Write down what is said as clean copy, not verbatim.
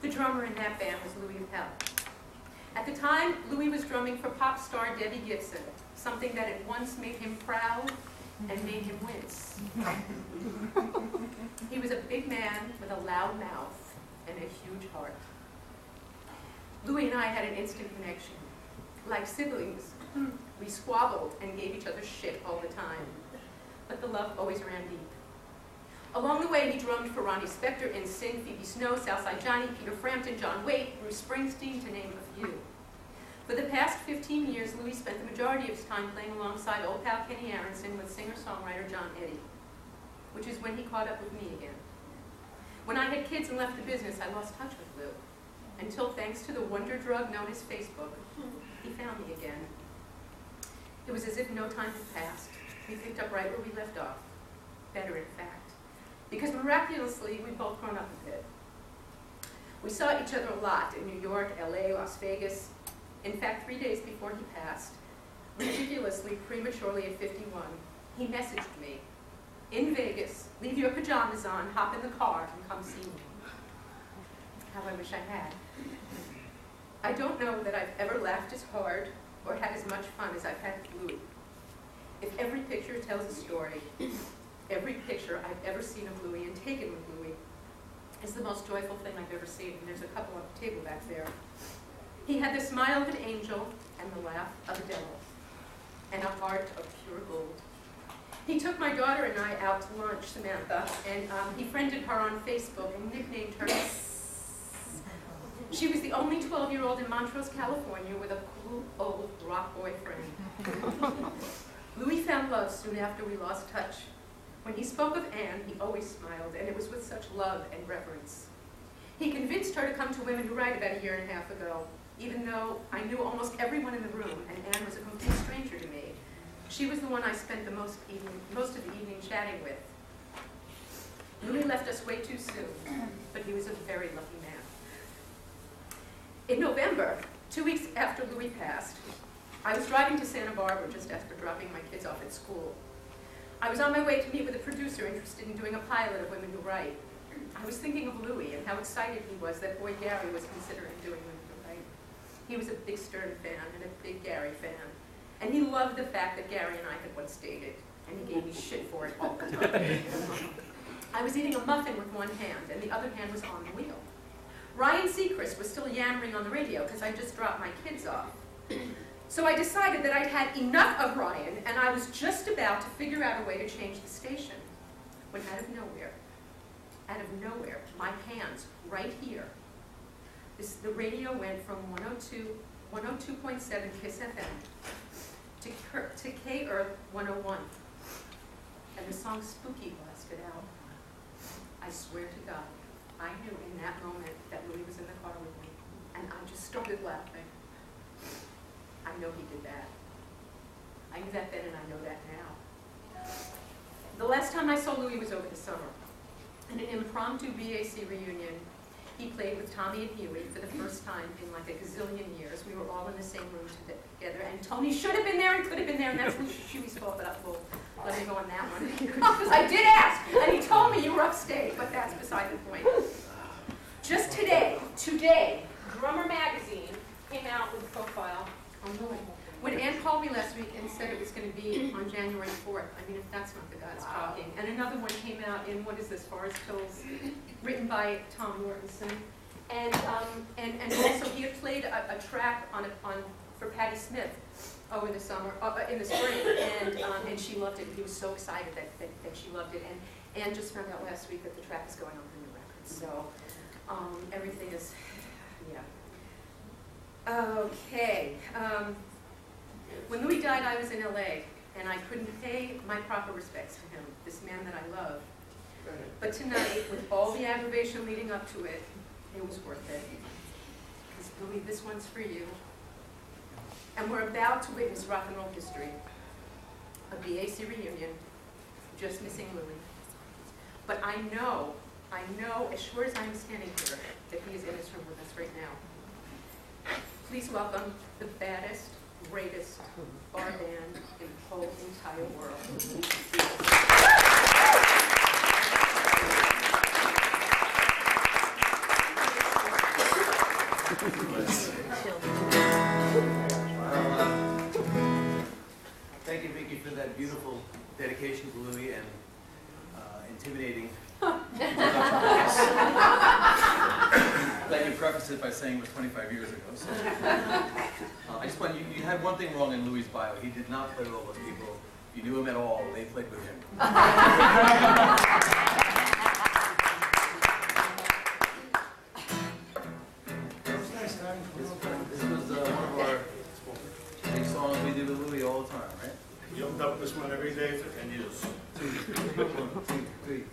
The drummer in that band was Louie Appel. At the time, Louie was drumming for pop star Debbie Gibson, something that at once made him proud and made him wince. He was a big man with a loud mouth and a huge heart. Louie and I had an instant connection. Like siblings, we squabbled and gave each other shit all the time, but the love always ran deep. Along the way, he drummed for Ronnie Spector, NSYNC, Phoebe Snow, Southside Johnny, Peter Frampton, John Waite, Bruce Springsteen, to name a few. For the past 15 years, Louie spent the majority of his time playing alongside old pal Kenny Aronson with singer-songwriter John Eddy, which is when he caught up with me again. When I had kids and left the business, I lost touch with Lou, until thanks to the wonder drug known as Facebook, he found me again. It was as if no time had passed. We picked up right where we left off. Better, in fact. Because miraculously, we've both grown up a bit. We saw each other a lot in New York, LA, Las Vegas. In fact, 3 days before he passed, ridiculously, prematurely at 51, he messaged me, in Vegas, leave your pajamas on, hop in the car, and come see me. How I wish I had. I don't know that I've ever laughed as hard or had as much fun as I've had with Louie. If every picture tells a story, every picture I've ever seen of Louie and taken with Louie is the most joyful thing I've ever seen, and there's a couple on the table back there. He had the smile of an angel and the laugh of a devil, and a heart of pure gold. He took my daughter and I out to lunch, Samantha, and he friended her on Facebook and nicknamed her. She was the only 12-year-old in Montrose, California with a cool old rock boyfriend. Louie found love soon after we lost touch. When he spoke of Anne, he always smiled, and it was with such love and reverence. He convinced her to come to Women Who Write about a year and a half ago, even though I knew almost everyone in the room, and Anne was a complete stranger to me. She was the one I spent the most of the evening chatting with. Louie left us way too soon, but he was a very lucky man. In November, 2 weeks after Louie passed, I was driving to Santa Barbara just after dropping my kids off at school. I was on my way to meet with a producer interested in doing a pilot of Women Who Write. I was thinking of Louie and how excited he was that boy Gary was considering doing Women Who Write. He was a big Stern fan and a big Gary fan. And he loved the fact that Gary and I had once dated, and he gave me shit for it all the time. I was eating a muffin with one hand, and the other hand was on the wheel. Ryan Seacrest was still yammering on the radio because I just dropped my kids off. So I decided that I'd had enough of Ryan, and I was just about to figure out a way to change the station, when out of nowhere, my hands, right here, the radio went from 102.7 KISS FM to K-Earth 101, and the song Spooky blasted out. I swear to God, I knew in that moment that Louie was in the car with me, and I just started laughing. I know he did that. I knew that then, and I know that now. The last time I saw Louie was over the summer. In an impromptu BAC reunion, he played with Tommy and Hughie for the first time in like a gazillion years. We were all in the same room together, and Tony should have been there and could have been there, and that's Hughie's fault, but we'll let him go on that one. Because I did ask, and he told me you were upstate, but that's beside the point. Just today, Drummer Magazine came out with a profile on Louie. When Ann called me last week and said it was going to be on January 4th, I mean, if that's not the gods talking. And another one came out in, what is this, Forest Hills, written by Tom Mortensen. And also he had played a track for Patti Smith in the spring, and she loved it. He was so excited that she loved it. And Ann just found out last week that the track is going on her new record. So everything is, yeah. Okay. When Louie died, I was in LA, and I couldn't pay my proper respects to him, this man that I love. But tonight, with all the aggravation leading up to it, it was worth it. Because Louie, this one's for you. And we're about to witness rock and roll history. A BAC reunion, just missing Louie. But I know, as sure as I'm standing here, that he is in this room with us right now. Please welcome the baddest, greatest bar band in the whole entire world. Thank you, Vicki, for that beautiful dedication to Louie and intimidating. Let me preface it by saying it was 25 years ago. So. I just want you had one thing wrong in Louie's bio. He did not play with all those people. If you knew him at all, they played with him. This was one of our big songs we did with Louie all the time, right? You opened up this one every day for 10 years. 2, 3, 1, 2, 3.